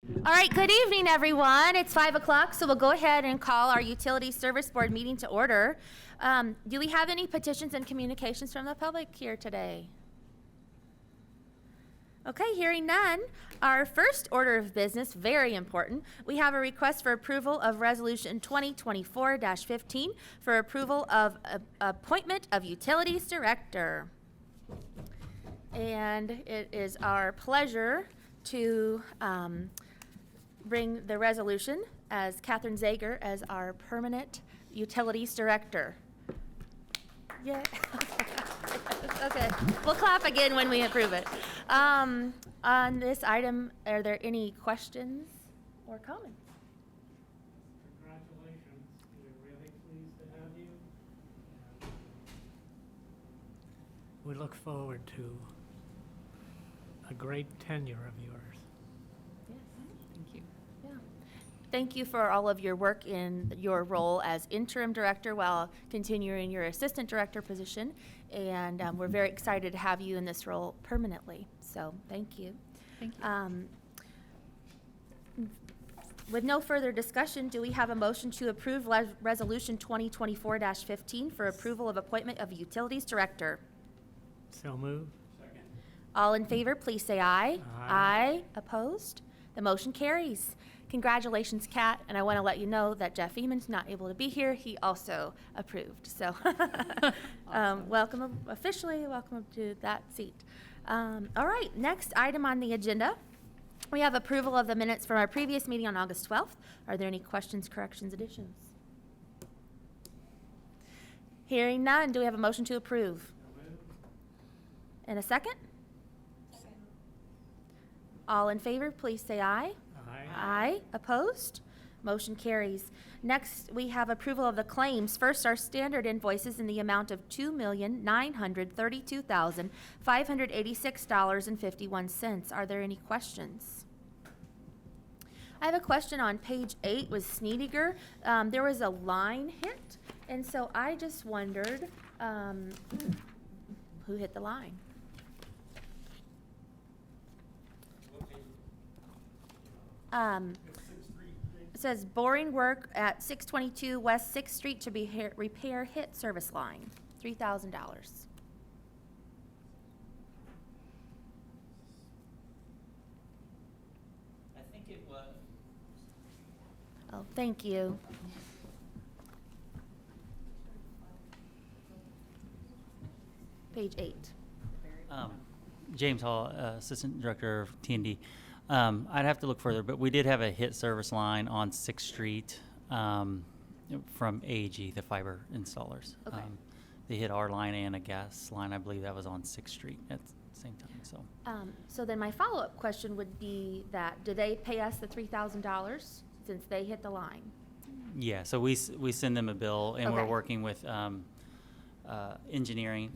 All right, good evening, everyone. It's 5 o'clock, so we'll go ahead and call our Utility Service Board meeting to order. Do we have any petitions and communications from the public here today? Okay, hearing none. Our first order of business, very important. We have a request for approval of Resolution 2024-15 for approval of appointment of Utilities Director. And it is our pleasure to bring the resolution as Catherine Zager as our permanent Utilities Director. Yeah. Okay, we'll clap again when we approve it. On this item, are there any questions or comments? Congratulations. We're really pleased to have you. We look forward to a great tenure of yours. Yes. Thank you. Yeah. Thank you for all of your work in your role as interim director while continuing your assistant director position. And we're very excited to have you in this role permanently. So thank you. Thank you. With no further discussion, do we have a motion to approve Resolution 2024-15 for approval of appointment of Utilities Director? So moved. Second. All in favor, please say aye. Aye. Opposed? The motion carries. Congratulations, Kat, and I want to let you know that Jeff Eamon's not able to be here. He also approved. So Awesome. welcome, officially welcome to that seat. All right, next item on the agenda. We have approval of the minutes from our previous meeting on August 12th. Are there any questions, corrections, additions? Hearing none, do we have a motion to approve? And a second? All in favor, please say aye. Aye. Aye. Opposed? Motion carries. Next, we have approval of the claims. First, our standard invoices in the amount of $2,932,586.51. Are there any questions? I have a question on page 8 with Sneediger. There was a line hit, and so I just wondered who hit the line. It says boring work at 622 West 6th Street to be repair hit service line, $3,000. I think it was. Oh, thank you. Page 8. James Hall, Assistant Director of T&D. I'd have to look further, but we did have a hit service line on 6th Street from AEG, the fiber installers. Okay. They hit our line and a gas line. I believe that was on 6th Street at the same time. So then my follow-up question would be that, do they pay us the $3,000 since they hit the line? Yeah, so we send them a bill, and we're Okay. working with engineering,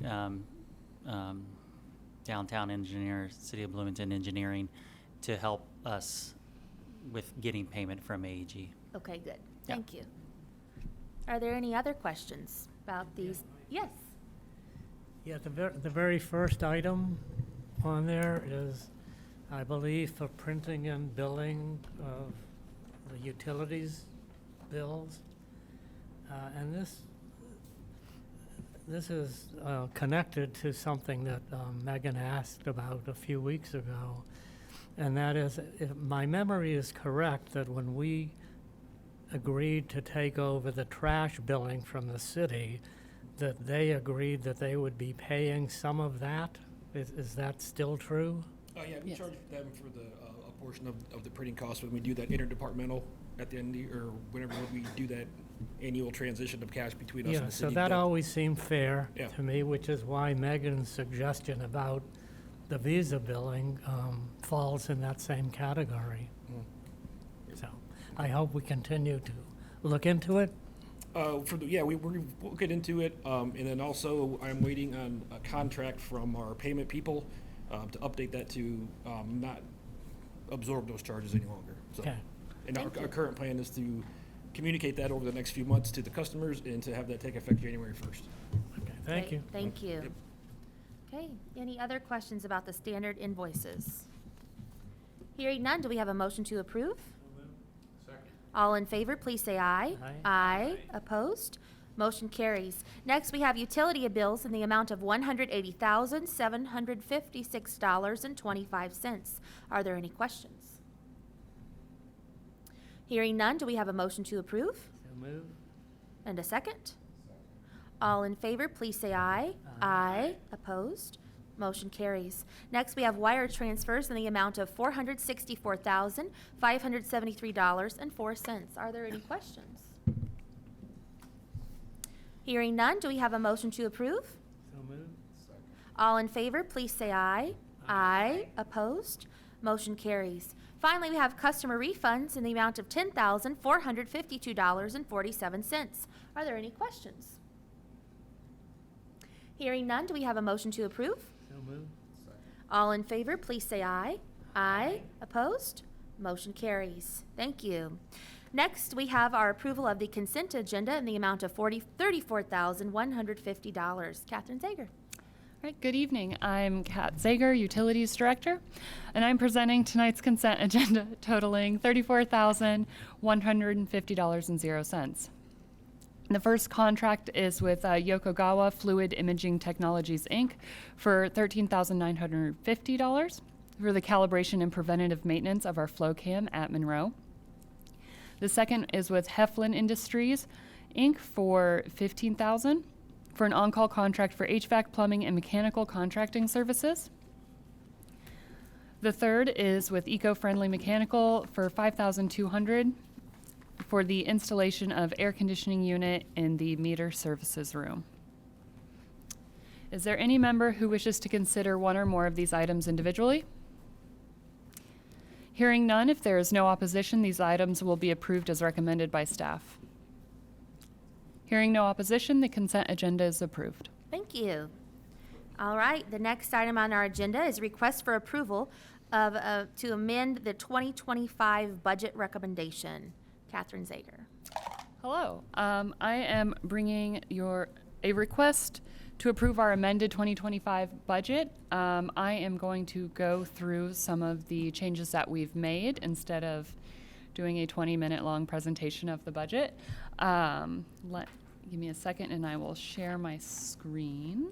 downtown engineers, City of Bloomington engineering, to help us with getting payment from AEG. Okay, good. Yeah. Thank you. Are there any other questions about these? Yes. Yeah, the very first item on there is, I believe, for printing and billing of the utilities bills. And this is connected to something that Megan asked about a few weeks ago. And that is, if my memory is correct, that when we agreed to take over the trash billing from the city, that they agreed that they would be paying some of that. Is that still true? Oh, yeah, we Yes. charge them for the, a portion of the printing costs when we do that interdepartmental at the end, or whenever we do that annual transition of cash between us Yeah, and the so city. that always seemed fair Yeah. to me, which is why Megan's suggestion about the visa billing falls in that same category. So I hope we continue to look into it. We'll get into it, and then also I'm waiting on a contract from our payment people to update that to not absorb those charges any longer. So, Okay. and Thank our you. current plan is to communicate that over the next few months to the customers and to have that take effect January 1st. Okay, thank Great. you. Thank you. Yep. Okay, any other questions about the standard invoices? Hearing none, do we have a motion to approve? All in favor, please say aye. Aye. Opposed? Motion carries. Next, we have utility bills in the amount of $180,756.25. Are there any questions? Hearing none, do we have a motion to approve? So move. And a second? All in favor, please say aye. Aye. Opposed? Motion carries. Next, we have wire transfers in the amount of $464,573.04. Are there any questions? Hearing none, do we have a motion to approve? So move. All in favor, please say aye. Aye. Opposed? Motion carries. Finally, we have customer refunds in the amount of $10,452.47. Are there any questions? Hearing none, do we have a motion to approve? So move. All in favor, please say aye. Opposed? Motion carries. Thank you. Next, we have our approval of the consent agenda in the amount of $34,150. Catherine Zager. All right, good evening. I'm Kat Zager, Utilities Director, and I'm presenting tonight's consent agenda totaling $34,150.00. The first contract is with Yokogawa Fluid Imaging Technologies, Inc. for $13,950 for the calibration and preventative maintenance of our flow cam at Monroe. The second is with Heflin Industries, Inc. for $15,000 for an on-call contract for HVAC, plumbing, and mechanical contracting services. The third is with Eco-Friendly Mechanical for $5,200 for the installation of air conditioning unit in the meter services room. Is there any member who wishes to consider one or more of these items individually? Hearing none, if there is no opposition, these items will be approved as recommended by staff. Hearing no opposition, the consent agenda is approved. Thank you. All right, the next item on our agenda is request for approval of, to amend the 2025 budget recommendation. Catherine Zager. Hello. I am bringing a request to approve our amended 2025 budget. I am going to go through some of the changes that we've made instead of doing a 20-minute long presentation of the budget. Give me a second and I will share my screen.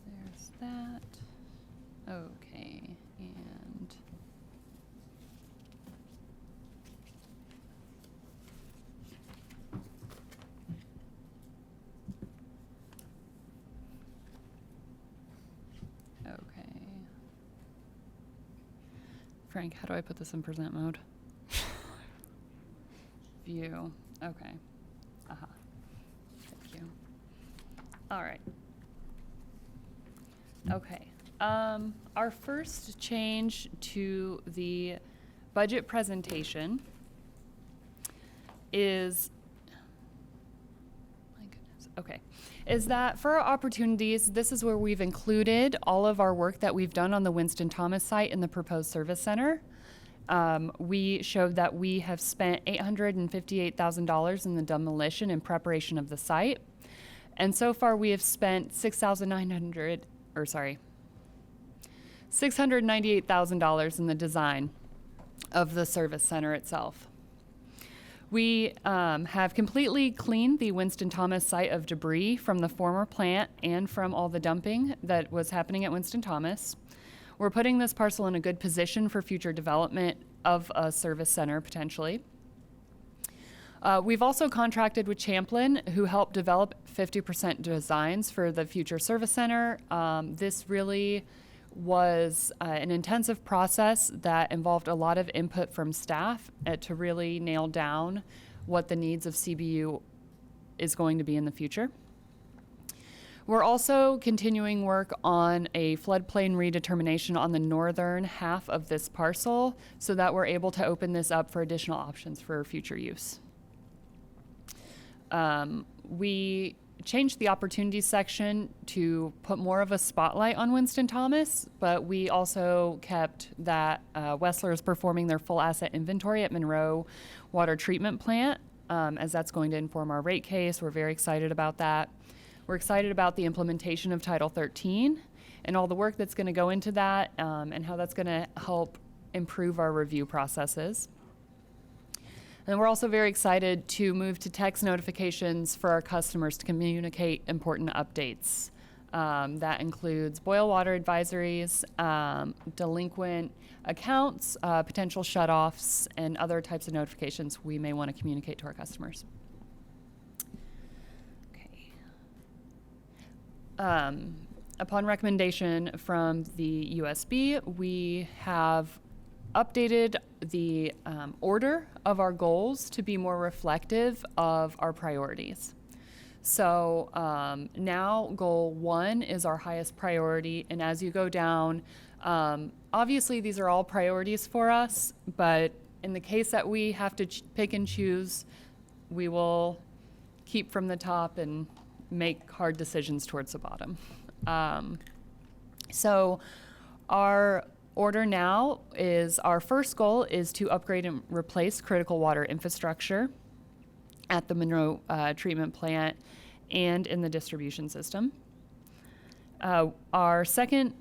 There's that. Okay, and okay. Frank, how do I put this in present mode? View. Okay. Aha. Thank you. All right. Okay. Our first change to the budget presentation is, my goodness, okay, is that for our opportunities, this is where we've included all of our work that we've done on the Winston Thomas site in the proposed service center. We showed that we have spent $858,000 in the demolition and preparation of the site. And so far we have spent $698,000 in the design of the service center itself. We have completely cleaned the Winston Thomas site of debris from the former plant and from all the dumping that was happening at Winston Thomas. We're putting this parcel in a good position for future development of a service center potentially. We've also contracted with Champlin, who helped develop 50% designs for the future service center. This really was an intensive process that involved a lot of input from staff to really nail down what the needs of CBU is going to be in the future. We're also continuing work on a floodplain redetermination on the northern half of this parcel so that we're able to open this up for additional options for future use. We changed the opportunities section to put more of a spotlight on Winston Thomas, but we also kept that Wessler is performing their full asset inventory at Monroe Water Treatment Plant, as that's going to inform our rate case. We're very excited about that. We're excited about the implementation of Title 13 and all the work that's going to go into that, and how that's going to help improve our review processes. And we're also very excited to move to text notifications for our customers to communicate important updates. That includes boil water advisories, delinquent accounts, potential shutoffs, and other types of notifications we may want to communicate to our customers. Okay. Upon recommendation from the USB, we have updated the order of our goals to be more reflective of our priorities. So now goal 1 is our highest priority, and as you go down, obviously these are all priorities for us, but in the case that we have to pick and choose, we will keep from the top and make hard decisions towards the bottom. So our order now is, our first goal is to upgrade and replace critical water infrastructure at the Monroe treatment plant and in the distribution system. Our second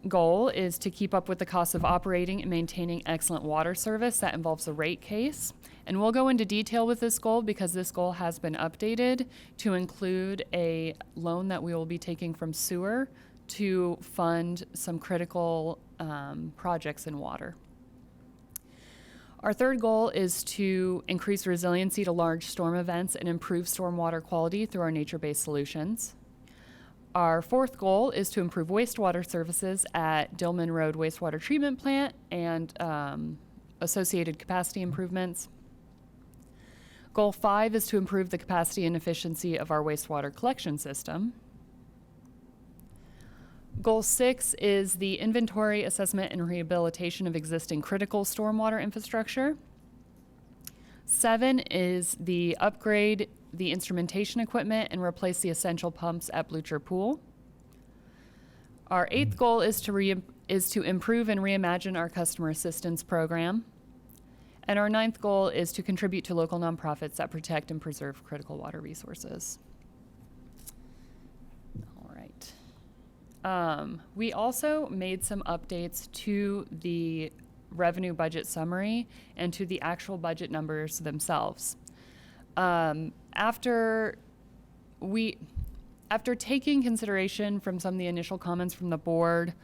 goal is to keep up with the cost of operating and maintaining excellent water service. That involves a rate case. And we'll go into detail with this goal because this goal has been updated to include a loan that we will be taking from sewer to fund some critical projects in water. Our third goal is to increase resiliency to large storm events and improve stormwater quality through our nature-based solutions. Our fourth goal is to improve wastewater services at Dillman Road Wastewater Treatment Plant and associated capacity improvements. Goal 5 is to improve the capacity and efficiency of our wastewater collection system. Goal 6 is the inventory, assessment, and rehabilitation of existing critical stormwater infrastructure. 7 is the upgrade the instrumentation equipment and replace the essential pumps at Blucher Pool. Our 8th goal is to improve and reimagine our customer assistance program. And our 9th goal is to contribute to local nonprofits that protect and preserve critical water resources. All right. We also made some updates to the revenue budget summary and to the actual budget numbers themselves. After taking consideration from some of the initial comments from the board,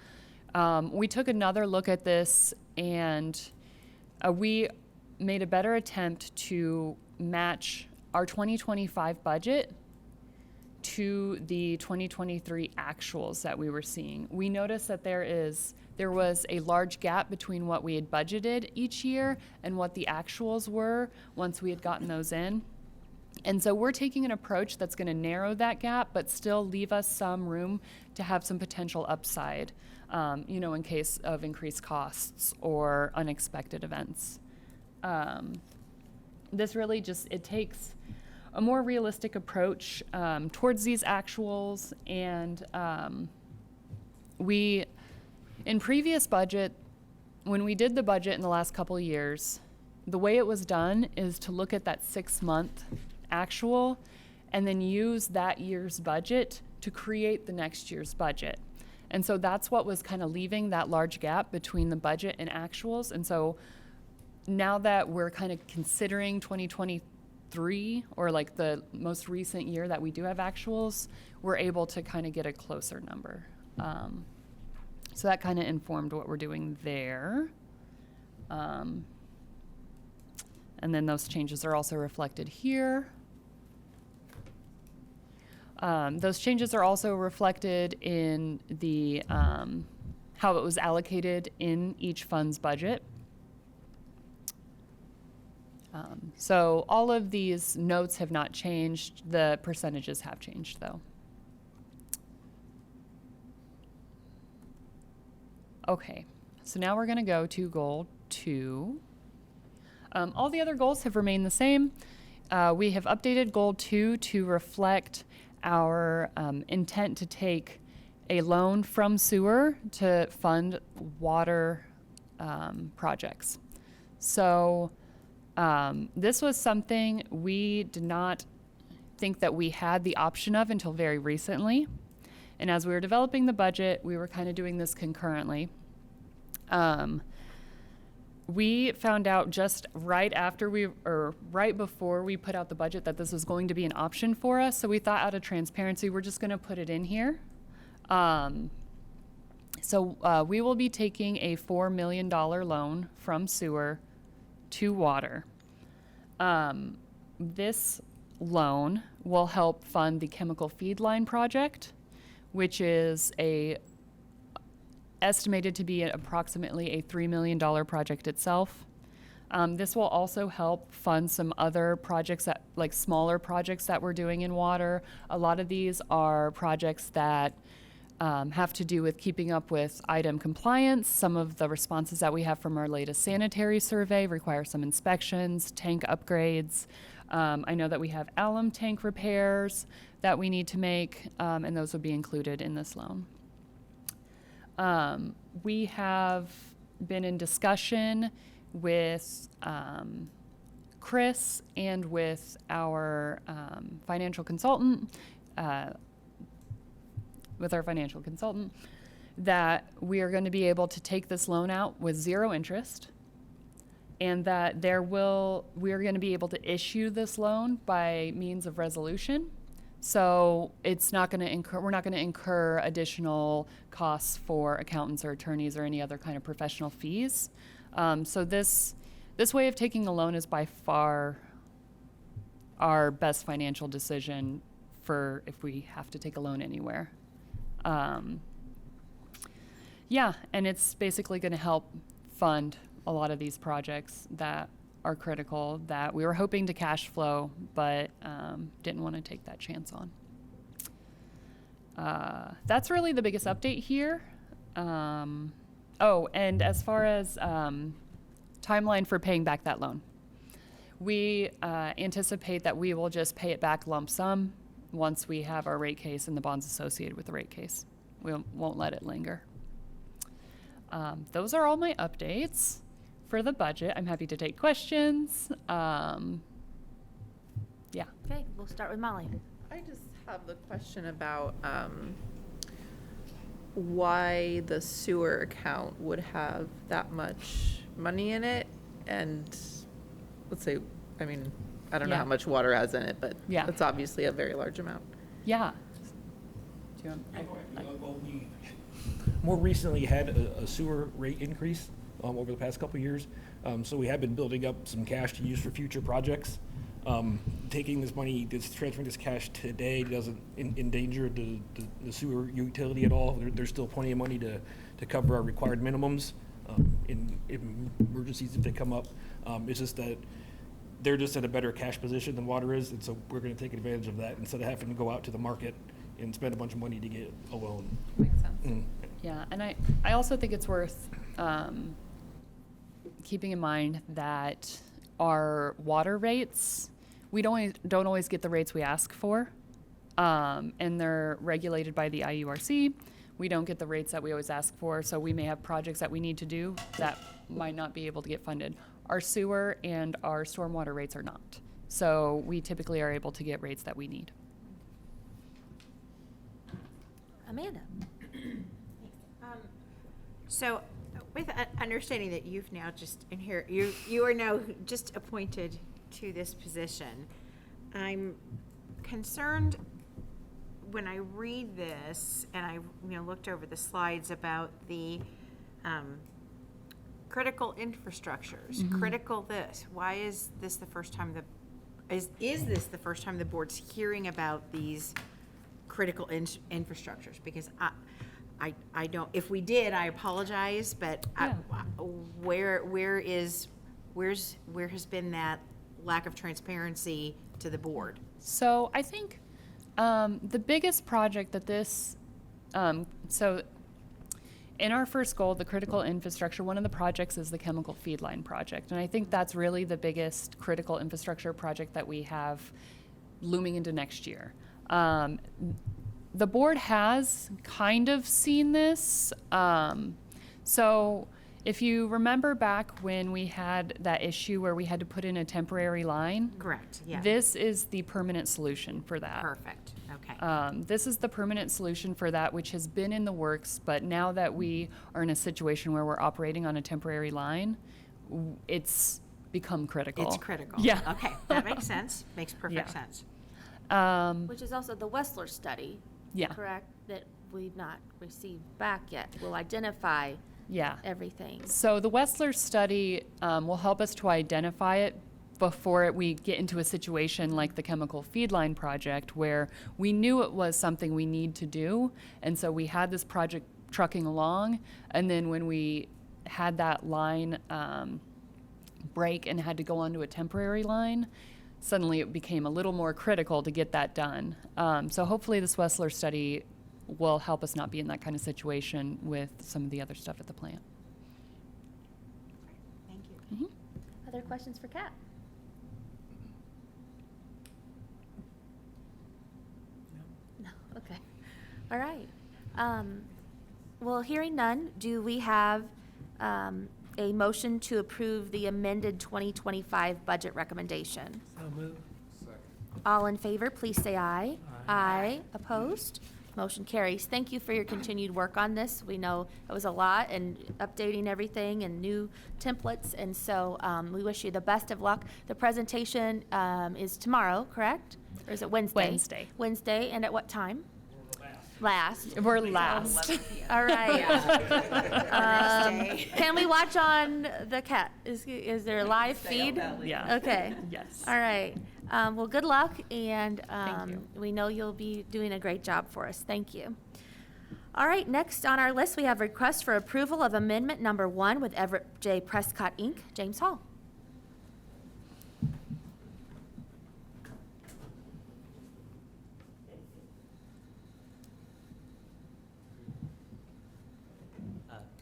we took another look at this, and we made a better attempt to match our 2025 budget to the 2023 actuals that we were seeing. We noticed that there was a large gap between what we had budgeted each year and what the actuals were once we had gotten those in. And so we're taking an approach that's going to narrow that gap, but still leave us some room to have some potential upside, in case of increased costs or unexpected events. This really it takes a more realistic approach towards these actuals. And in previous budget, when we did the budget in the last couple of years, the way it was done is to look at that 6-month actual and then use that year's budget to create the next year's budget. And so that's what was kind of leaving that large gap between the budget and actuals. And so now that we're kind of considering 2023 or like the most recent year that we do have actuals, we're able to kind of get a closer number. So that kind of informed what we're doing there. And then those changes are also reflected here. Those changes are also reflected in the how it was allocated in each fund's budget. So all of these notes have not changed. The percentages have changed, though. Okay, so now we're going to go to goal 2. All the other goals have remained the same. We have updated goal 2 to reflect our intent to take a loan from sewer to fund water projects. So this was something we did not think that we had the option of until very recently. And as we were developing the budget, we were kind of doing this concurrently. We found out just right before we put out the budget that this was going to be an option for us. So we thought, out of transparency, we're just going to put it in here. So we will be taking a $4 million loan from sewer to water. This loan will help fund the chemical feed line project, which is estimated to be approximately a $3 million project itself. This will also help fund some other projects smaller projects that we're doing in water. A lot of these are projects that have to do with keeping up with item compliance. Some of the responses that we have from our latest sanitary survey require some inspections, tank upgrades. I know that we have alum tank repairs that we need to make, and those would be included in this loan. We have been in discussion with Chris and with our financial consultant, that we are going to be able to take this loan out with 0 interest, and that we are going to be able to issue this loan by means of resolution. So we're not going to incur additional costs for accountants or attorneys or any other kind of professional fees. So this way of taking a loan is by far our best financial decision for if we have to take a loan anywhere. Yeah, and it's basically going to help fund a lot of these projects that are critical that we were hoping to cash flow, but didn't want to take that chance on. That's really the biggest update here. And as far as timeline for paying back that loan, we anticipate that we will just pay it back lump sum once we have our rate case and the bonds associated with the rate case. We won't let it linger. Those are all my updates for the budget. I'm happy to take questions. Yeah. Okay, we'll start with Molly. I just have the question about why the sewer account would have that much money in it, and let's say, I mean, I don't know Yeah. how much water has in it, but Yeah. it's obviously a very large amount. Yeah. Do you want, Well, we more recently had a sewer rate increase over the past couple of years. So we have been building up some cash to use for future projects. Taking this money, transferring this cash today doesn't endanger the sewer utility at all. There's still plenty of money to cover our required minimums in emergencies if they come up. It's just that they're just in a better cash position than water is, and so we're going to take advantage of that instead of having to go out to the market and spend a bunch of money to get a loan. Makes sense. Yeah, and I also think it's worth keeping in mind that our water rates, we don't always get the rates we ask for, and they're regulated by the IURC. We don't get the rates that we always ask for, so we may have projects that we need to do that might not be able to get funded. Our sewer and our stormwater rates are not, so we typically are able to get rates that we need. Amanda. So, with understanding that you've now just you are now just appointed to this position, I'm concerned when I read this and I looked over the slides about the critical infrastructures, critical this. Why is this the first time is this the first time the board's hearing about these critical infrastructures? Because I don't, if we did, I apologize, but Yeah. where has been that lack of transparency to the board? So I think the biggest project that this, so In our first goal, the critical infrastructure, one of the projects is the chemical feed line project. And I think that's really the biggest critical infrastructure project that we have looming into next year. The board has kind of seen this. So if you remember back when we had that issue where we had to put in a temporary line, Correct, yeah. this is the permanent solution for that. Perfect, okay. This is the permanent solution for that, which has been in the works, but now that we are in a situation where we're operating on a temporary line, it's become critical. It's critical. Yeah. Okay, that makes sense, makes perfect Yeah. sense. Which is also the Wessler study, Yeah, correct? That we've not received back yet. Will identify yeah. everything. So the Wessler study will help us to identify it before we get into a situation like the chemical feed line project, where we knew it was something we need to do, and so we had this project trucking along, and then when we had that line break and had to go onto a temporary line, suddenly it became a little more critical to get that done. So hopefully this Wessler study will help us not be in that kind of situation with some of the other stuff at the plant. Thank you. Other questions for Kat? No, okay. All right. Well, hearing none, do we have a motion to approve the amended 2025 budget recommendation? So moved. All in favor, please say aye. Aye. Opposed? Motion carries. Thank you for your continued work on this. We know it was a lot and updating everything and new templates, and so we wish you the best of luck. The presentation is tomorrow, correct? Or is it Wednesday? Wednesday. Wednesday, and at what time? Last. We're last. All right. Thursday. Can we watch on the cat? Is there a live feed? Yeah. Okay. Yes. All right. Well, good luck, and you. we know you'll be doing a great job for us. Thank you. All right, next on our list, we have request for approval of amendment number 1 with Everett J. Prescott, Inc., James Hall.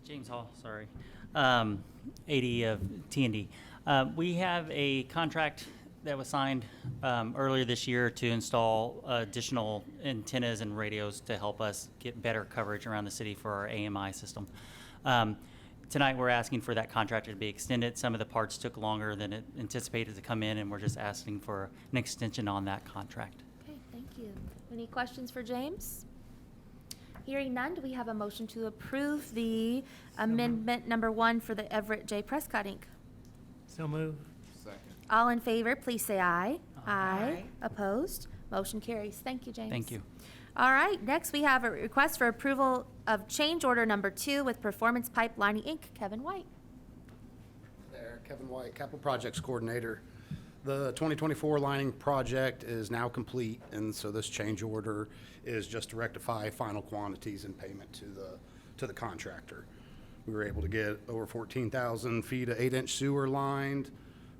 James Hall, sorry, AD of T&D. We have a contract that was signed earlier this year to install additional antennas and radios to help us get better coverage around the city for our AMI system. Tonight, we're asking for that contract to be extended. Some of the parts took longer than it anticipated to come in, and we're just asking for an extension on that contract. Okay, thank you. Any questions for James? Hearing none, do we have a motion to approve the amendment number 1 for the Everett J. Prescott, Inc.? So moved. All in favor, please say aye. Aye. Opposed? Motion carries. Thank you, James. Thank you. All right, next we have a request for approval of change order number 2 with Performance Pipelining, Inc., Kevin White. There, Kevin White, Capital Projects Coordinator. The 2024 lining project is now complete, and so this change order is just to rectify final quantities and payment to the contractor. We were able to get over 14,000 feet of 8-inch sewer lined,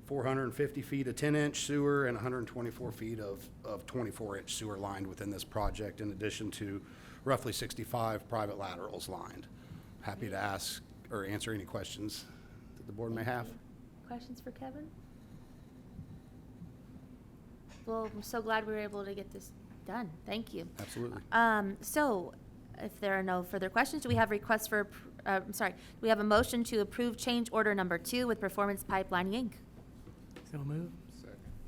450 feet of 10-inch sewer, and 124 feet of 24-inch sewer lined within this project, in addition to roughly 65 private laterals lined. Happy to ask or answer any questions that the board may have. Questions for Kevin? Well, I'm so glad we were able to get this done. Thank you. Absolutely. So, if there are no further questions, do we have requests for, do we have a motion to approve change order number 2 with Performance Pipelining, Inc.? So moved.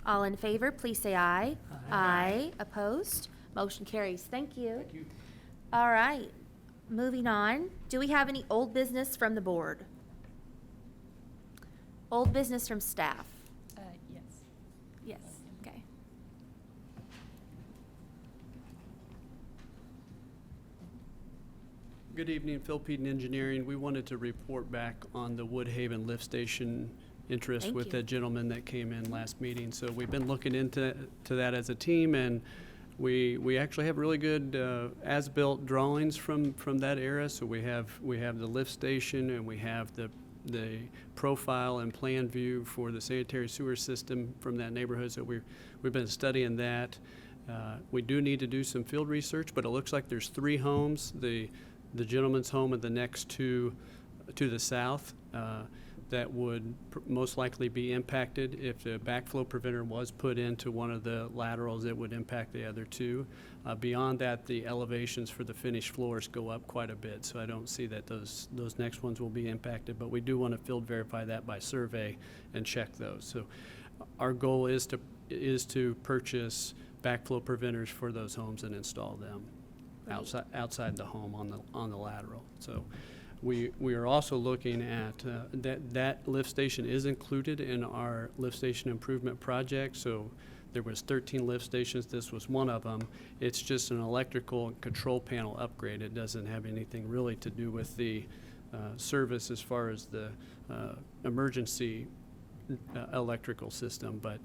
All in favor, please say aye. Aye. Opposed? Motion carries. Thank you. Thank you. All right, moving on. Do we have any old business from the board? Old business from staff? Yes. Yes, okay. Good evening, Phil Peden Engineering. We wanted to report back on the Woodhaven lift station interest Thank with you. the gentleman that came in last meeting. So we've been looking into that as a team, and we actually have really good as-built drawings from that era. So we have the lift station, and we have the profile and plan view for the sanitary sewer system from that neighborhood. So we've been studying that. We do need to do some field research, but it looks like there's 3 homes. the gentleman's home and the next two to the south that would most likely be impacted. If the backflow preventer was put into one of the laterals, it would impact the other two. Beyond that, the elevations for the finished floors go up quite a bit, so I don't see that those next ones will be impacted, but we do want to field verify that by survey and check those. So our goal is to purchase backflow preventers for those homes and install them outside the home on the lateral. So we are also looking at that lift station is included in our lift station improvement project. So there was 13 lift stations. This was one of them. It's just an electrical and control panel upgrade. It doesn't have anything really to do with the service as far as the emergency electrical system. But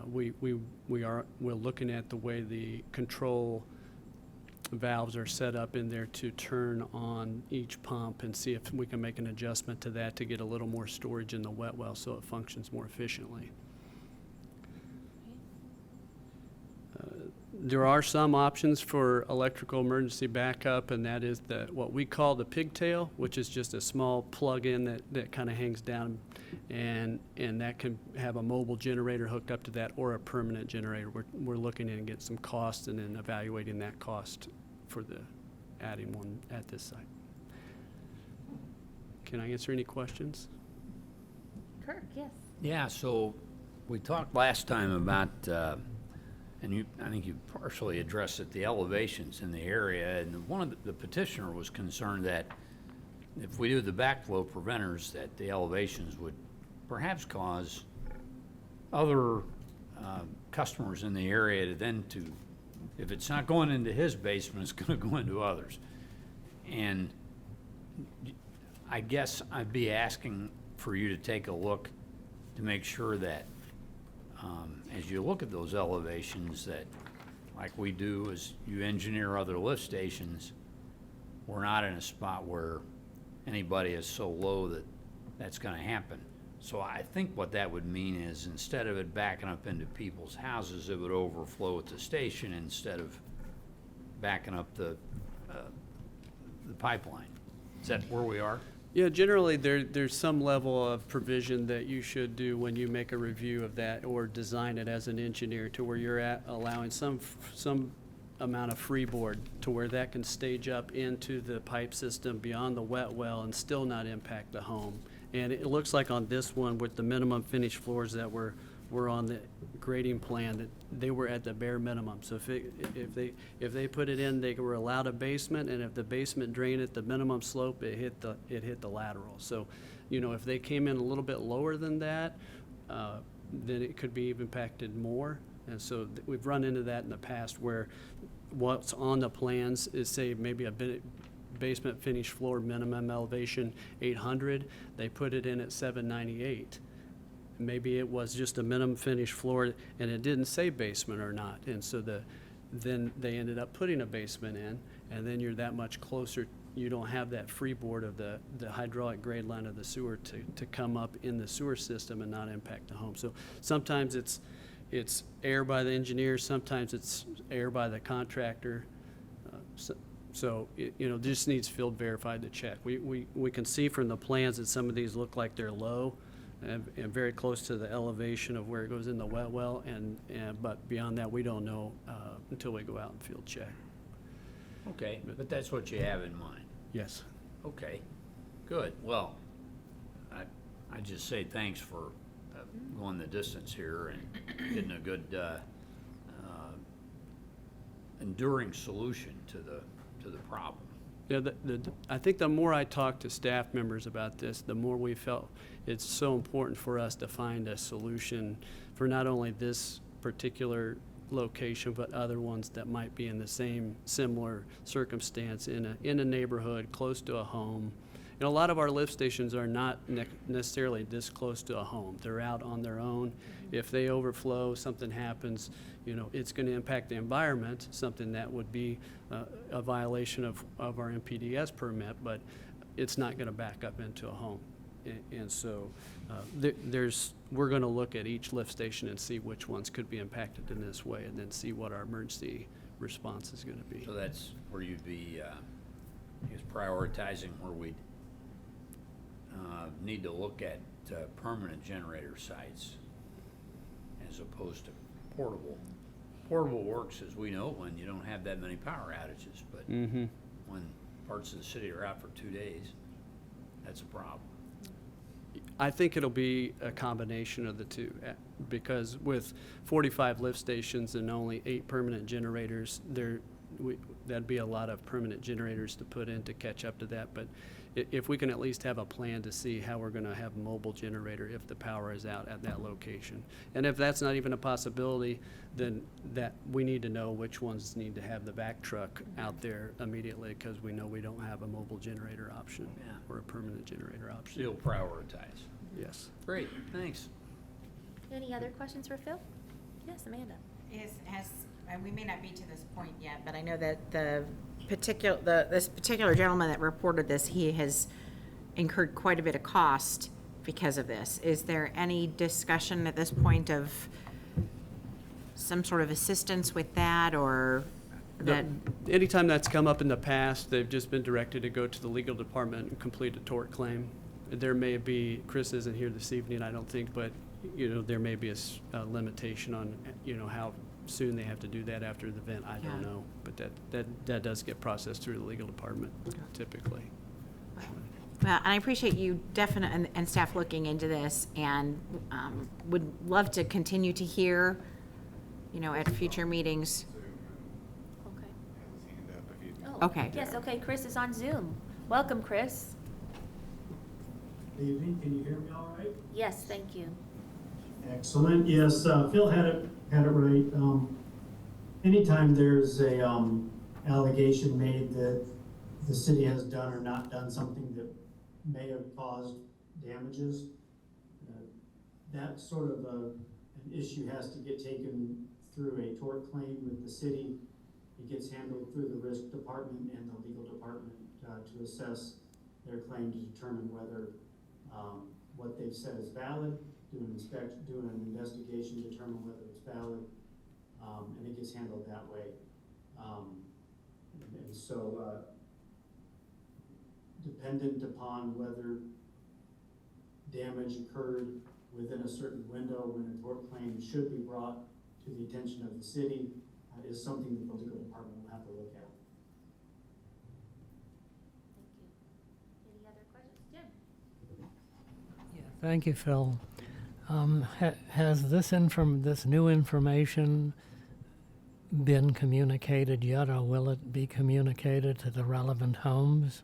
we're looking at the way the control valves are set up in there to turn on each pump and see if we can make an adjustment to that to get a little more storage in the wet well so it functions more efficiently. There are some options for electrical emergency backup, and that is what we call the pigtail, which is just a small plug-in that kind of hangs down, and that can have a mobile generator hooked up to that or a permanent generator. We're looking at get some costs and then evaluating that cost for adding one at this site. Can I answer any questions? Kirk, yes. Yeah, so we talked last time about, and I think you partially addressed it, the elevations in the area, and one of the petitioner was concerned that if we do the backflow preventers, that the elevations would perhaps cause other customers in the area to if it's not going into his basement, it's going to go into others. And I guess I'd be asking for you to take a look to make sure that as you look at those elevations, that like we do as you engineer other lift stations, we're not in a spot where anybody is so low that that's going to happen. So I think what that would mean is instead of it backing up into people's houses, it would overflow at the station instead of backing up the pipeline. Is that where we are? Yeah, generally there's some level of provision that you should do when you make a review of that or design it as an engineer to where you're allowing some amount of freeboard to where that can stage up into the pipe system beyond the wet well and still not impact the home. And it looks like on this one with the minimum finished floors that were on the grading plan, that they were at the bare minimum. So if they put it in, they were allowed a basement, and if the basement drained at the minimum slope, it hit the lateral. So, if they came in a little bit lower than that, then it could be even impacted more. And so we've run into that in the past where what's on the plans is, say, maybe a basement finished floor minimum elevation 800. They put it in at 798. Maybe it was just a minimum finished floor and it didn't say basement or not. And so then they ended up putting a basement in, and then you're that much closer. You don't have that freeboard of the hydraulic grade line of the sewer to come up in the sewer system and not impact the home. So sometimes it's air by the engineer, sometimes it's air by the contractor. So just needs field verified to check. We can see from the plans that some of these look like they're low and very close to the elevation of where it goes in the wet well, but beyond that, we don't know until we go out and field check. Okay, but that's what you have in mind. Yes. Okay, good. Well, I just say thanks for going the distance here and getting a good enduring solution to the problem. Yeah, I think the more I talk to staff members about this, the more we felt it's so important for us to find a solution for not only this particular location, but other ones that might be in the same similar circumstance in a neighborhood close to a home. A lot of our lift stations are not necessarily this close to a home. They're out on their own. If they overflow, something happens, it's going to impact the environment, something that would be a violation of our MPDS permit, but it's not going to back up into a home. And so we're going to look at each lift station and see which ones could be impacted in this way, and then see what our emergency response is going to be. So that's where you'd be is prioritizing where we need to look at permanent generator sites as opposed to portable. Portable works, as we know, when you don't have that many power outages, but when parts of the city are out for 2 days, that's a problem. I think it'll be a combination of the two, because with 45 lift stations and only 8 permanent generators, that'd be a lot of permanent generators to put in to catch up to that. But if we can at least have a plan to see how we're gonna have a mobile generator if the power is out at that location. And if that's not even a possibility, then that we need to know which ones need to have the back truck out there immediately, because we know we don't have a mobile generator option or a permanent generator option. Still prioritize. Yes. Great, thanks. Any other questions for Phil? Yes, Amanda. And we may not be to this point yet, but I know that this particular gentleman that reported this, he has incurred quite a bit of cost because of this. Is there any discussion at this point of some sort of assistance with that, or that? Anytime that's come up in the past, they've just been directed to go to the legal department and complete a tort claim. There may be, Chris isn't here this evening, I don't think, but, there may be a limitation on, how soon they have to do that after the event. I don't know, but that does get processed through the legal department typically. Well, and I appreciate you and staff looking into this, and would love to continue to hear, at future meetings. Okay. Oh, Okay. Yes, okay, Chris is on Zoom. Welcome, Chris. Good evening, can you hear me all right? Yes, thank you. Excellent, yes, Phil had it right. Anytime there's a allegation made that the city has done or not done something that may have caused damages, that sort of an issue has to get taken through a tort claim with the city. It gets handled through the risk department and the legal department to assess their claim to determine whether what they've said is valid, do an investigation, determine whether it's valid, and it gets handled that way. And so, dependent upon whether damage occurred within a certain window when a tort claim should be brought to the attention of the city, is something that the legal department will have to look at. Thank you. Any other questions? Jim? Thank you, Phil. Has this new information been communicated yet, or will it be communicated to the relevant homes?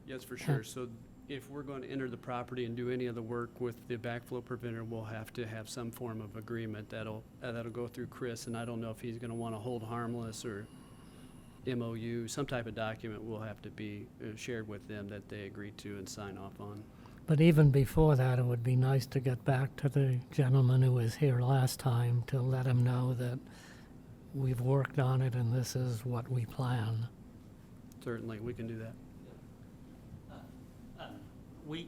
Yes, for sure. So if we're going to enter the property and do any of the work with the backflow preventer, we'll have to have some form of agreement that'll go through Chris, and I don't know if he's going to want to hold harmless or MOU, some type of document will have to be shared with them that they agree to and sign off on. But even before that, it would be nice to get back to the gentleman who was here last time to let him know that we've worked on it and this is what we plan. Certainly, we can do that.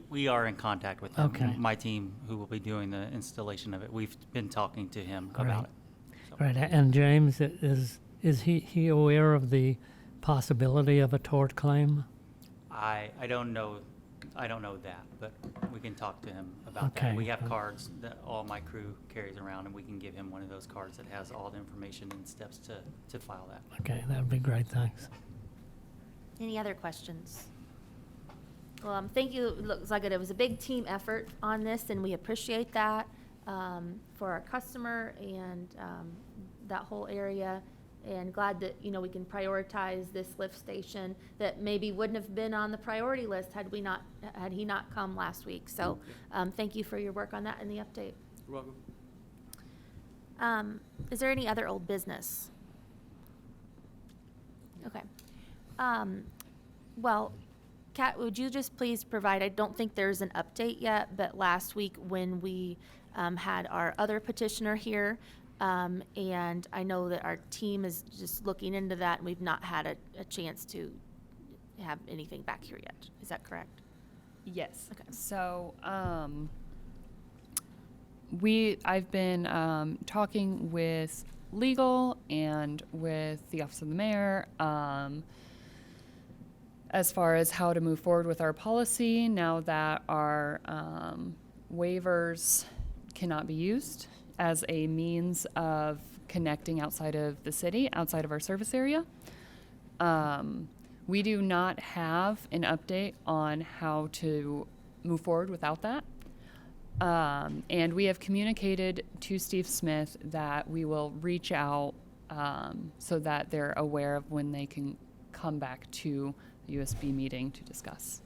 We are in contact with him. Okay. My team, who will be doing the installation of it, we've been talking to him about it. So. Right, and James, is he aware of the possibility of a tort claim? I don't know that, but we can talk to him about Okay. that. We have cards that all my crew carries around, and we can give him one of those cards that has all the information and steps to file that. Okay, that'd be great, thanks. Any other questions? Well, thank you. It looks like it was a big team effort on this, and we appreciate that for our customer and that whole area. And glad that, we can prioritize this lift station that maybe wouldn't have been on the priority list had he not come last week. So thank you for your work on that and the update. You're welcome. Is there any other old business? Okay. Well, Kat, would you just please provide, I don't think there's an update yet, but last week when we had our other petitioner here, and I know that our team is just looking into that, and we've not had a chance to have anything back here yet. Is that correct? Yes. Okay. So, I've been talking with legal and with the Office of the Mayor. as far as how to move forward with our policy now that our waivers cannot be used as a means of connecting outside of the city, outside of our service area. We do not have an update on how to move forward without that. And we have communicated to Steve Smith that we will reach out so that they're aware of when they can come back to the USB meeting to discuss.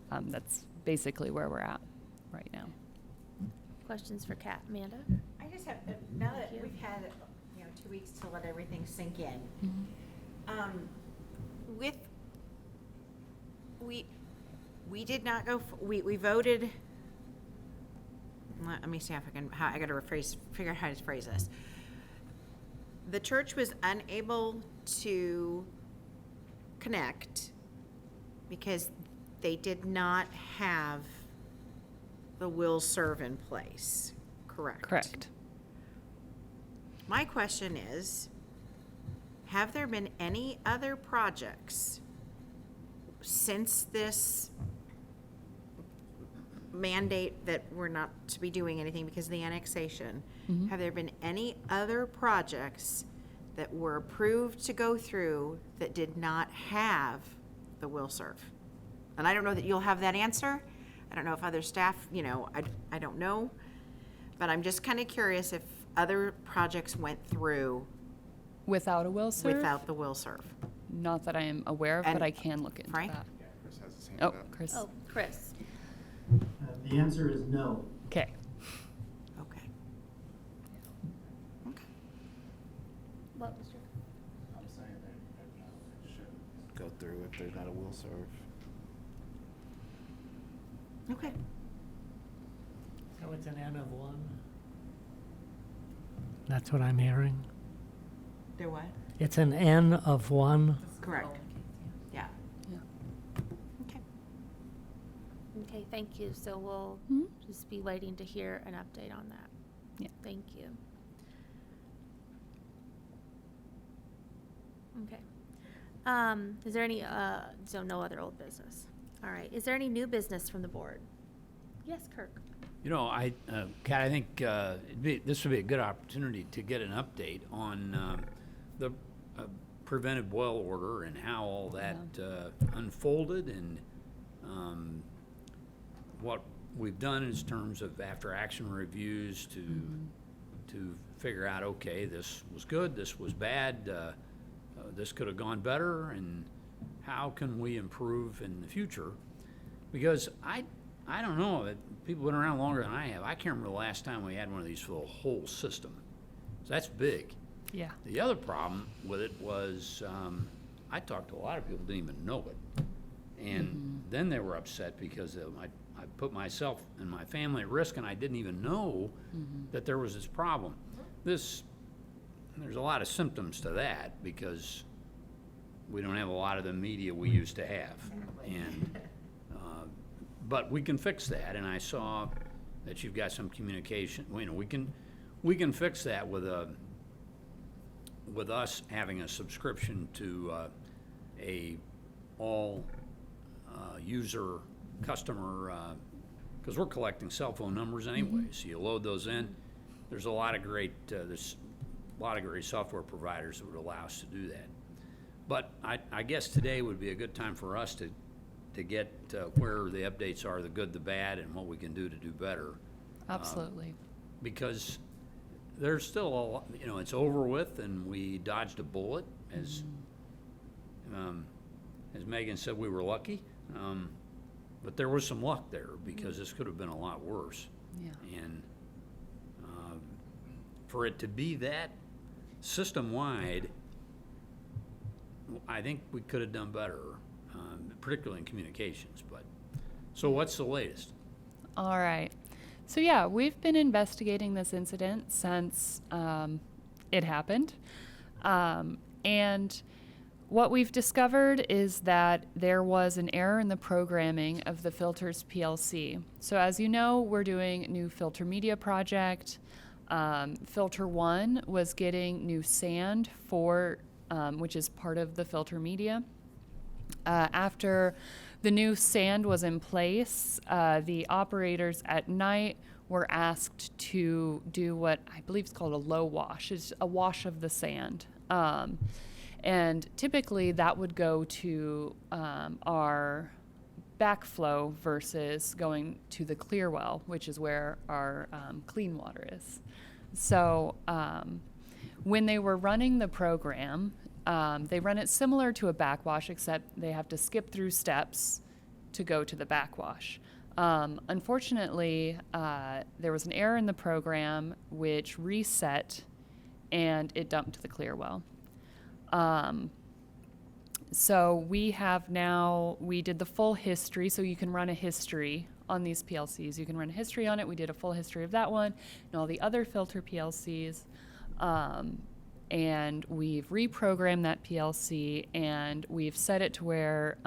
That's basically where we're at right now. Questions for Kat, Amanda? I just have, now that Thank you. we've had, 2 weeks to let everything sink in. Mm-hmm. We did not go, we voted, let me see if I gotta figure out how to phrase this. The church was unable to connect because they did not have the will serve in place, correct? Correct. My question is, have there been any other projects since this mandate that we're not to be doing anything because of the annexation? Mhm. Have there been any other projects that were approved to go through that did not have the will serve? And I don't know that you'll have that answer. I don't know if other staff, I don't know. But I'm just kind of curious if other projects went through Without a will serve? without the will serve. Not that I am aware of, And but I can look into Frank? that. Chris has his hand Oh, up. Chris. Oh, Chris. The answer is no. Okay. Okay. Okay. What was your? I'm saying that it should go through if there's not a will serve. Okay. So it's an N of 1? That's what I'm hearing. There what? It's an N of 1? Correct. Yeah. Yeah. Okay. Okay, thank you. So we'll Mhm. just be waiting to hear an update on that. Yeah. Thank you. Okay. Is there any, so no other old business? All right. Is there any new business from the board? Yes, Kirk. You know, Kat, I think this would be a good opportunity to get an update on the preventive well order and how all that unfolded and what we've done in terms of after action reviews to figure out, okay, this was good, this was bad, this could have gone better, and how can we improve in the future? Because I don't know, people have been around longer than I have. I can't remember the last time we had one of these for the whole system. So that's big. Yeah. The other problem with it was, I talked to a lot of people who didn't even know it. And then they were upset because I put myself and my family at risk and I didn't even know that there was this problem. There's a lot of symptoms to that because we don't have a lot of the media we used to have. And, but we can fix that, and I saw that you've got some communication. We can fix that with us having a subscription to a all user customer, because we're collecting cell phone numbers anyway. So you load those in. There's a lot of great software providers that would allow us to do that. But I guess today would be a good time for us to get where the updates are, the good, the bad, and what we can do to do better. Absolutely. Because there's still a lot, it's over with, and we dodged a bullet, as Megan said, we were lucky. But there was some luck there, because this could have been a lot worse. Yeah. And for it to be that system-wide, I think we could have done better, particularly in communications. But so what's the latest? All right. So yeah, we've been investigating this incident since it happened. And what we've discovered is that there was an error in the programming of the Filters PLC. So as you know, we're doing a new filter media project. Filter 1 was getting new sand for, which is part of the filter media. After the new sand was in place, the operators at night were asked to do what I believe is called a low wash. It's a wash of the sand. And typically that would go to our backflow versus going to the clear well, which is where our clean water is. So when they were running the program, they run it similar to a backwash, except they have to skip through steps to go to the backwash. Unfortunately, there was an error in the program which reset and it dumped to the clear well. So we did the full history, so you can run a history on these PLCs. You can run a history on it. We did a full history of that one and all the other filter PLCs. And we've reprogrammed that PLC and we've set it to where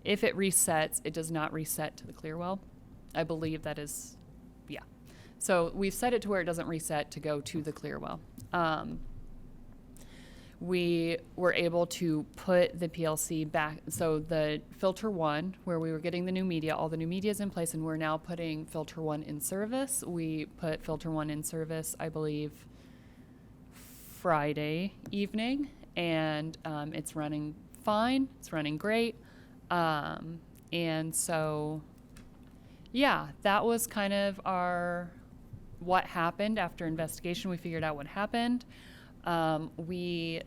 if it resets, it does not reset to the clear well. I believe that is, yeah. So we've set it to where it doesn't reset to go to the clear well. We were able to put the PLC back, so the filter 1, where we were getting the new media, all the new media is in place, and we're now putting filter 1 in service. We put filter 1 in service, I believe, Friday evening, and it's running fine. It's running great. And so, yeah, that was kind of what happened after investigation. We figured out what happened. We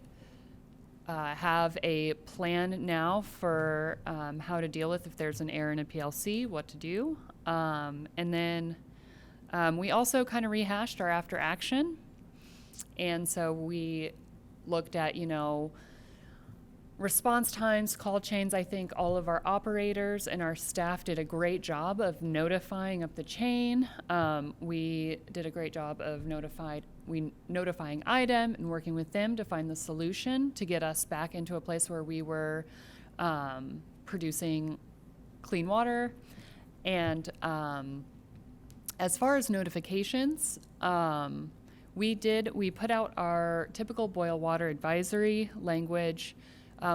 have a plan now for how to deal with if there's an error in a PLC, what to do. And then we also kind of rehashed our after action. And so we looked at, response times, call chains. I think all of our operators and our staff did a great job of notifying up the chain. We did a great job of notifying IDEM and working with them to find the solution to get us back into a place where we were producing clean water. And as far as notifications, we put out our typical boil water advisory language.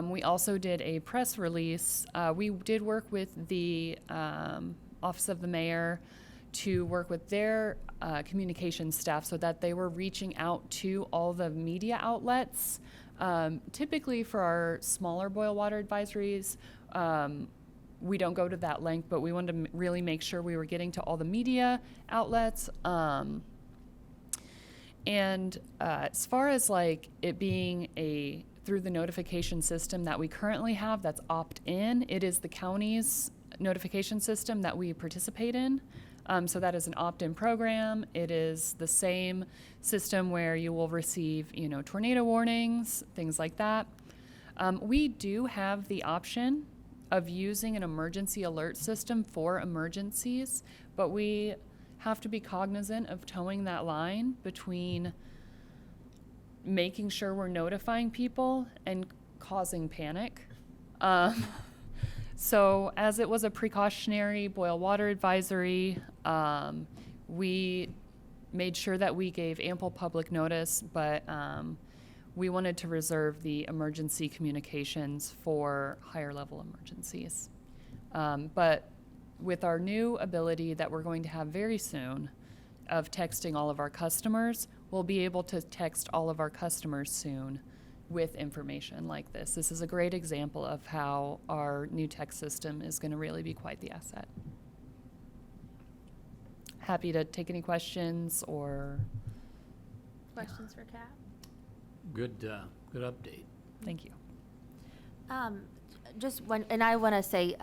We also did a press release. We did work with the Office of the Mayor to work with their communication staff so that they were reaching out to all the media outlets. Typically for our smaller boil water advisories, we don't go to that length, but we wanted to really make sure we were getting to all the media outlets. And as far as it being through the notification system that we currently have that's opt-in, it is the county's notification system that we participate in. So that is an opt-in program. It is the same system where you will receive, tornado warnings, things like that. We do have the option of using an emergency alert system for emergencies, but we have to be cognizant of towing that line between making sure we're notifying people and causing panic. So as it was a precautionary boil water advisory, we made sure that we gave ample public notice, but we wanted to reserve the emergency communications for higher level emergencies. But with our new ability that we're going to have very soon of texting all of our customers, we'll be able to text all of our customers soon with information like this. This is a great example of how our new text system is going to really be quite the asset. Happy to take any questions or... Questions for Kat? Good update. Thank you. Just one, and I want to say,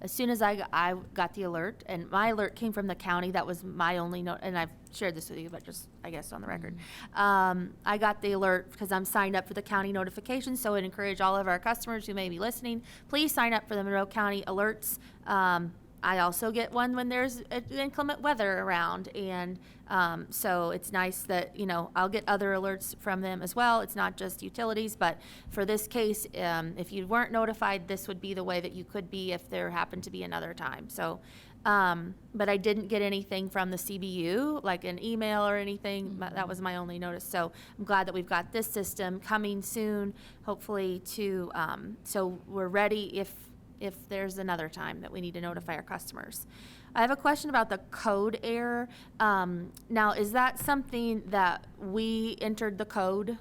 as soon as I got the alert, and my alert came from the county, that was my only note, and I've shared this with you, but just, I guess, on the record. I got the alert because I'm signed up for the county notifications, so I'd encourage all of our customers who may be listening, please sign up for the Monroe County alerts. I also get one when there's inclement weather around, and so it's nice that, I'll get other alerts from them as well. It's not just utilities, but for this case, if you weren't notified, this would be the way that you could be if there happened to be another time. So But I didn't get anything from the CBU, like an email or anything. That was my only notice. So I'm glad that we've got this system coming soon, hopefully to, so we're ready if there's another time that we need to notify our customers. I have a question about the code error. Now, is that something that we entered the code?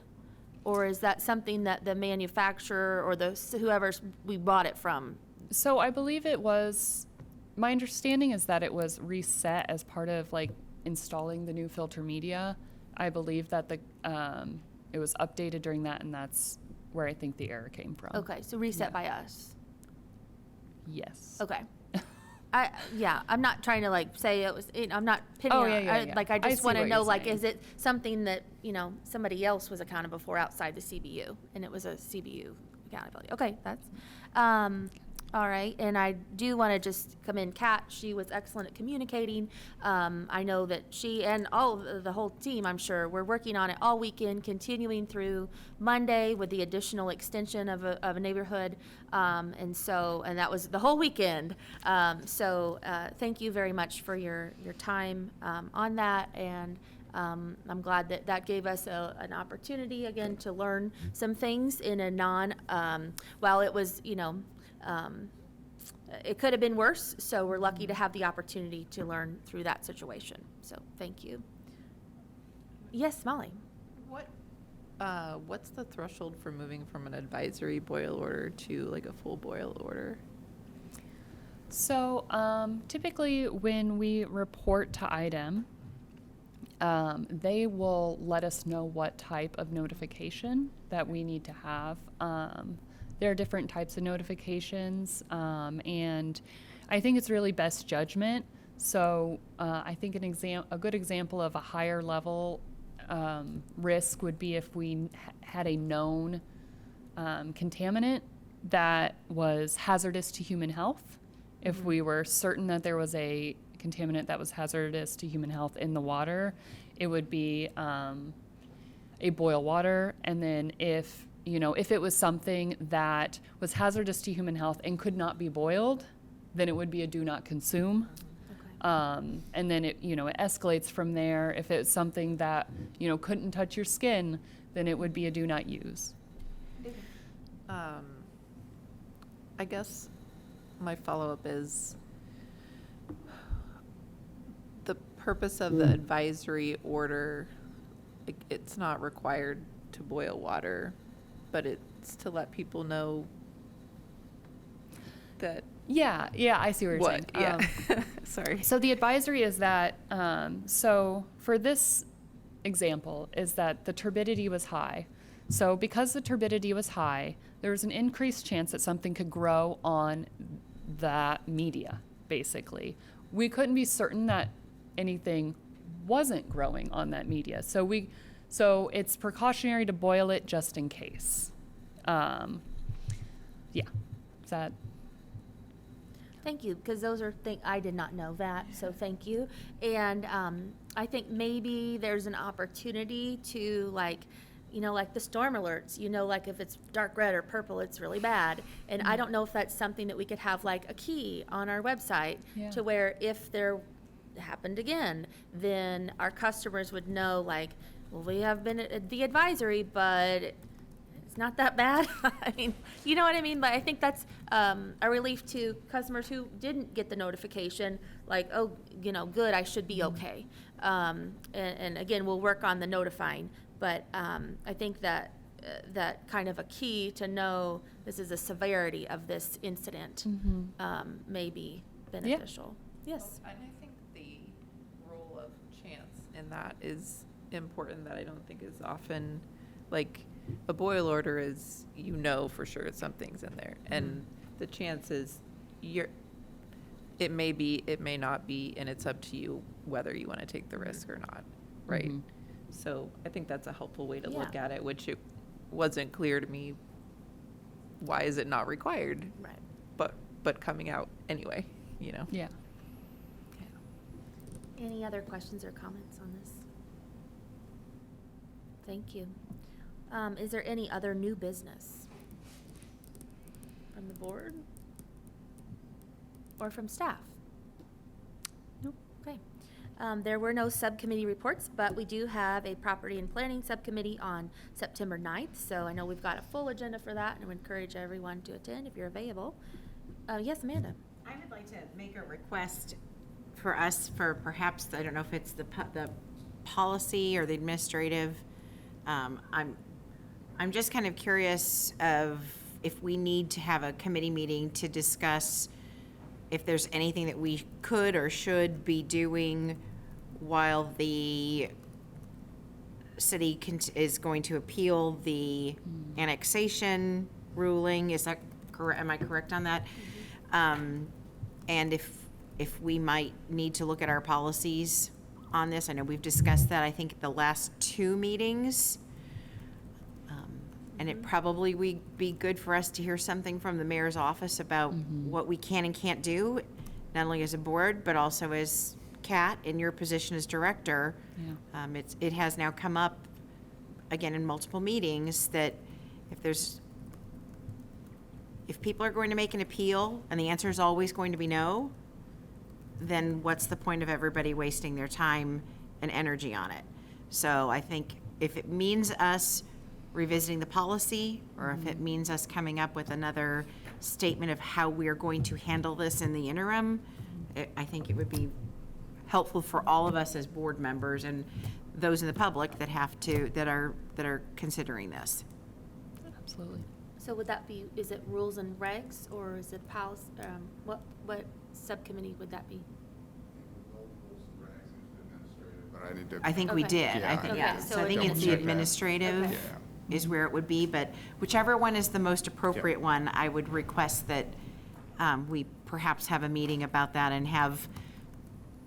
Or is that something that the manufacturer or whoever we bought it from? So I believe it was, my understanding is that it was reset as part of like installing the new filter media. I believe that it was updated during that, and that's where I think the error came from. Okay, so reset by us. Yes. Okay. I'm not trying to like say it was, I'm not pinning Oh, it. yeah, I yeah. just see want to what know, you're like, saying. is it something that, somebody else was accountable for outside the CBU? And it was a CBU accountability. Okay, that's, all right. And I do want to just commend Kat. She was excellent at communicating. I know that she and the whole team, I'm sure, were working on it all weekend, continuing through Monday with the additional extension of a neighborhood. And that was the whole weekend. Thank you very much for your time on that. And I'm glad that gave us an opportunity again to learn some things in a while it was, it could have been worse, so we're lucky to have the opportunity to learn through that situation. So thank you. Yes, Molly. What's the threshold for moving from an advisory boil order to like a full boil order? So typically when we report to IDEM, they will let us know what type of notification that we need to have. There are different types of notifications, and I think it's really best judgment. So I think a good example of a higher level risk would be if we had a known contaminant that was hazardous to human health. If we were certain that there was a contaminant that was hazardous to human health in the water, it would be a boil water. And then if it was something that was hazardous to human health and could not be boiled, then it would be a do not consume. And then it escalates from there. If it's something that, couldn't touch your skin, then it would be a do not use. I guess my follow-up is the purpose of the advisory order, it's not required to boil water, but it's to let people know that. Yeah, I see what you're saying. Yeah. Sorry. So the advisory is that, so for this example, is that the turbidity was high. So because the turbidity was high, there was an increased chance that something could grow on that media, basically. We couldn't be certain that anything wasn't growing on that media. So it's precautionary to boil it just in case. Is that? Thank you, because those are things, I did not know that, so thank you. And I think maybe there's an opportunity to like the storm alerts, like if it's dark red or purple, it's really bad. And I don't know if that's something that we could have like a key on our website to where if there happened again, then our customers would know like, well, we have been at the advisory, but it's not that bad. I mean, you know what I mean? But I think that's a relief to customers who didn't get the notification, like, oh, good, I should be okay. And again, we'll work on the notifying. But I think that that kind of a key to know this is a severity of this incident may be beneficial. Yes. And I think the role of chance in that is important that I don't think is often, like, a boil order is, for sure something's in there. And the chances, it may be, it may not be, and it's up to you whether you want to take the risk or not, right? So I think that's a helpful way to look at it, which it wasn't clear to me. Why is it not required? Right. But coming out anyway, Yeah. Okay. Any other questions or comments on this? Thank you. Is there any other new business from the board or from staff? There were no subcommittee reports, but we do have a property and planning subcommittee on September 9th. So I know we've got a full agenda for that, and I would encourage everyone to attend if you're available. Yes, Amanda? I would like to make a request for us for perhaps, I don't know if it's the policy or the administrative. I'm just kind of curious of if we need to have a committee meeting to discuss if there's anything that we could or should be doing while the city is going to appeal the annexation ruling. Is that correct? Am I correct on that? And if we might need to look at our policies on this. I know we've discussed that, I think, at the last 2 meetings. And it probably would be good for us to hear something from the mayor's office about what we can and can't do, not only as a board, but also as Kat, in your position as director. Yeah. It has now come up again in multiple meetings that if people are going to make an appeal and the answer is always going to be no, then what's the point of everybody wasting their time and energy on it? So I think if it means us revisiting the policy, or if it means us coming up with another statement of how we are going to handle this in the interim, I think it would be helpful for all of us as board members and those in the public that are considering this. Absolutely. So would that be, is it rules and regs, or is it policy, what subcommittee would that be? I think we Okay. did. I think, Okay, yeah. so So I think it's it's the double check that. administrative Okay. is where it would be, but whichever one is the most appropriate one, I would request that we perhaps have a meeting about that and have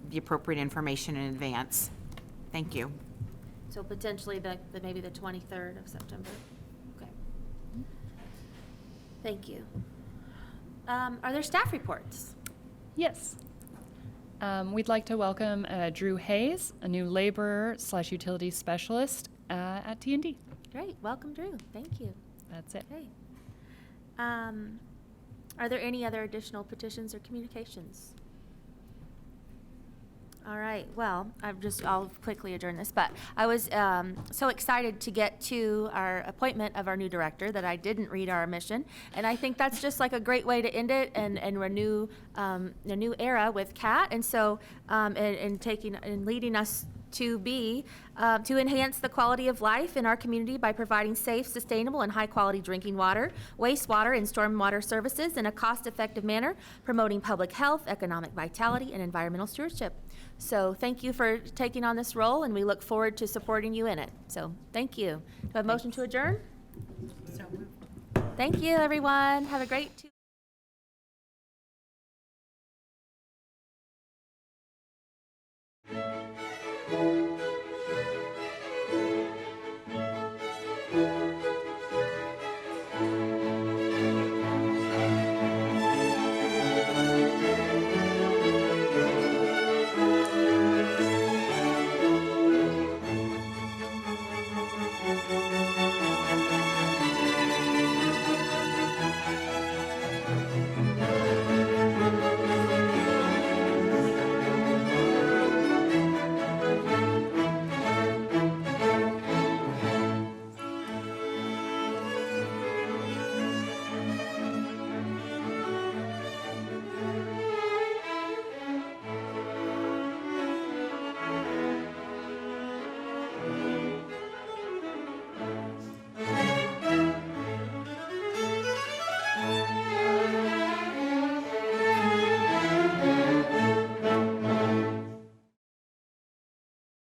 the appropriate information in advance. Thank you. So potentially maybe the 23rd of September? Okay. Thank you. Are there staff reports? Yes. We'd like to welcome Drew Hayes, a new laborer/utilities specialist at T&D. Great, welcome Drew, thank you. That's it. Okay. Are there any other additional petitions or communications? All right, well, I'll quickly adjourn this, but I was so excited to get to our appointment of our new director that I didn't read our mission, and I think that's just like a great way to end it and renew a new era with Kat, and so and leading us to enhance the quality of life in our community by providing safe, sustainable, and high-quality drinking water, wastewater, and stormwater services in a cost-effective manner, promoting public health, economic vitality, and environmental stewardship. So thank you for taking on this role, and we look forward to supporting you in it. So thank you. Do I have a motion to adjourn? Thank you, everyone. Have a great